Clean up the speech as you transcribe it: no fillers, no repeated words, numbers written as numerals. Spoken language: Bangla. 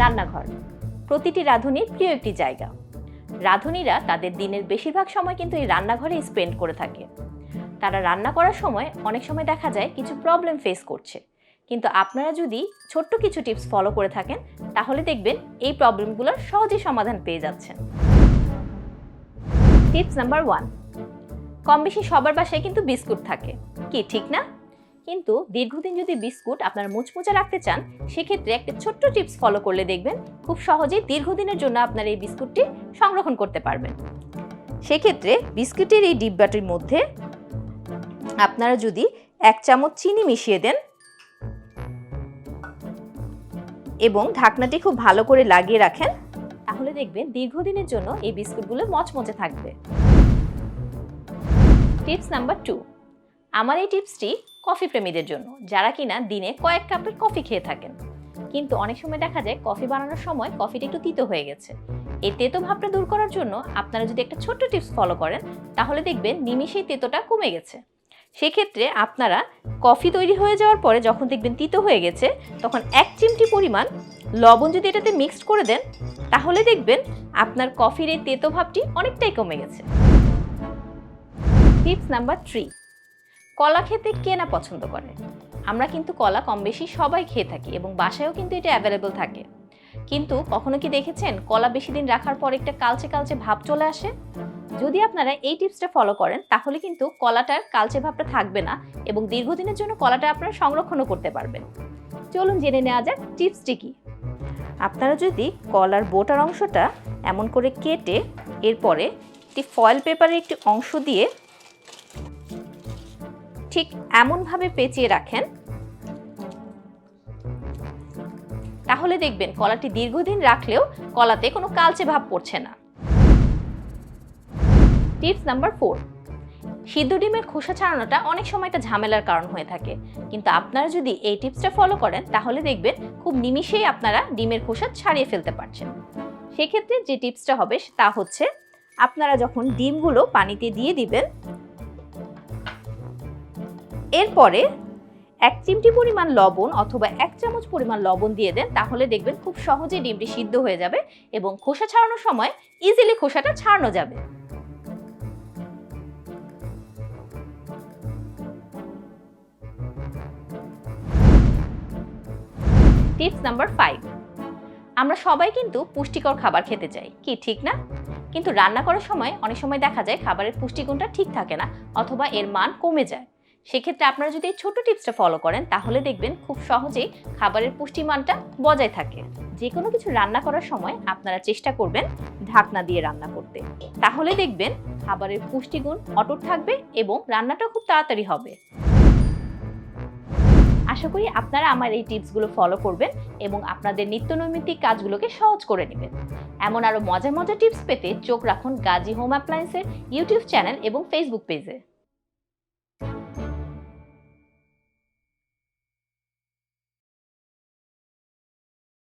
রান্নাঘর প্রতিটি রাঁধুনির প্রিয় একটি জায়গা। রাঁধুনিরা তাদের দিনের বেশিরভাগ সময় কিন্তু এই রান্নাঘরে স্পেন্ড করে থাকে। তারা রান্না করার সময় অনেক সময় দেখা যায় কিছু প্রবলেম ফেস করছে, কিন্তু আপনারা যদি ছোট্ট কিছু টিপস ফলো করে থাকেন তাহলে দেখবেন এই প্রবলেমগুলোর সহজেই সমাধান পেয়ে যাচ্ছেন। টিপস নাম্বার 1, কম বেশি সবার বাসায় কিন্তু বিস্কুট থাকে, কি ঠিক না? কিন্তু দীর্ঘদিন যদি বিস্কুট আপনার মুচমুচে রাখতে চান, সেক্ষেত্রে একটা ছোট্ট টিপস ফলো করলে দেখবেন খুব সহজেই দীর্ঘদিনের জন্য আপনার এই বিস্কুটটি সংরক্ষণ করতে পারবেন। সেক্ষেত্রে বিস্কুটের এই ডিব্বাটির মধ্যে আপনারা যদি 1 চামচ চিনি মিশিয়ে দেন এবং ঢাকনাটি খুব ভালো করে লাগিয়ে রাখেন, তাহলে দেখবেন দীর্ঘদিনের জন্য এই বিস্কুটগুলো মচমচে থাকবে। টিপস নাম্বার 2, আমার এই টিপসটি কফি প্রেমীদের জন্য, যারা কিনা দিনে কয়েক কাপের কফি খেয়ে থাকেন, কিন্তু অনেক সময় দেখা যায় কফি বানানোর সময় কফিটা একটু তিতো হয়ে গেছে। এই তেতো ভাবটা দূর করার জন্য আপনারা যদি একটা ছোট্ট টিপস ফলো করেন, তাহলে দেখবেন নিমিষেই তেতোটা কমে গেছে। সেক্ষেত্রে আপনারা কফি তৈরি হয়ে যাওয়ার পরে যখন দেখবেন তিতো হয়ে গেছে, তখন 1 চিমটি পরিমাণ লবণ যদি এটাতে মিক্সড করে দেন, তাহলে দেখবেন আপনার কফির এই তেতো ভাবটি অনেকটাই কমে গেছে। টিপস নাম্বার 3, কলা খেতে কে না পছন্দ করে? আমরা কিন্তু কলা কম বেশি সবাই খেয়ে থাকি এবং বাসায়ও কিন্তু এটা অ্যাভেলেবল থাকে। কিন্তু কখনো কি দেখেছেন কলা বেশি দিন রাখার পর একটা কালচে কালচে ভাব চলে আসে? যদি আপনারা এই টিপসটা ফলো করেন, তাহলে কিন্তু কলাটার কালচে ভাবটা থাকবে না এবং দীর্ঘদিনের জন্য কলাটা আপনারা সংরক্ষণও করতে পারবেন। চলুন জেনে নেওয়া যাক টিপসটি কি। আপনারা যদি কলার বোটার অংশটা এমন করে কেটে এরপরে একটি ফয়েল পেপারের একটি অংশ দিয়ে ঠিক এমনভাবে পেঁচিয়ে রাখেন, তাহলে দেখবেন কলাটি দীর্ঘদিন রাখলেও কলাতে কোনো কালচে ভাব পড়ছে না। টিপস নাম্বার 4, সিদ্ধ ডিমের খোসা ছাড়ানোটা অনেক সময় একটা ঝামেলার কারণ হয়ে থাকে, কিন্তু আপনারা যদি এই টিপসটা ফলো করেন, তাহলে দেখবেন খুব নিমিষেই আপনারা ডিমের খোসা ছাড়িয়ে ফেলতে পারছেন। সেক্ষেত্রে যে টিপসটা হবে তা হচ্ছে, আপনারা যখন ডিমগুলো পানিতে দিয়ে দিবেন, এরপরে 1 চিমটি পরিমাণ লবণ অথবা 1 চামচ পরিমাণ লবণ দিয়ে দেন, তাহলে দেখবেন খুব সহজেই ডিমটি সিদ্ধ হয়ে যাবে এবং খোসা ছাড়ানোর সময় ইজিলি খোসাটা ছাড়ানো যাবে। টিপস নাম্বার 5, আমরা সবাই কিন্তু পুষ্টিকর খাবার খেতে চাই, কি ঠিক না? কিন্তু রান্না করার সময় অনেক সময় দেখা যায় খাবারের পুষ্টিগুণটা ঠিক থাকে না অথবা এর মান কমে যায়। সেক্ষেত্রে আপনারা যদি এই ছোট টিপসটা ফলো করেন, তাহলে দেখবেন খুব সহজেই খাবারের পুষ্টিমানটা বজায় থাকে। যে কোনো কিছু রান্না করার সময় আপনারা চেষ্টা করবেন ঢাকনা দিয়ে রান্না করতে, তাহলে দেখবেন খাবারের পুষ্টিগুণ অটুট থাকবে এবং রান্নাটা খুব তাড়াতাড়ি হবে। আশা করি আপনারা আমার এই টিপসগুলো ফলো করবেন এবং আপনাদের নিত্যনৈমিত্তিক কাজগুলোকে সহজ করে নেবেন। এমন আরও মজার মজার টিপস পেতে চোখ রাখুন গাজী হোম অ্যাপ্লায়েন্সের ইউটিউব চ্যানেল এবং ফেসবুক পেজে।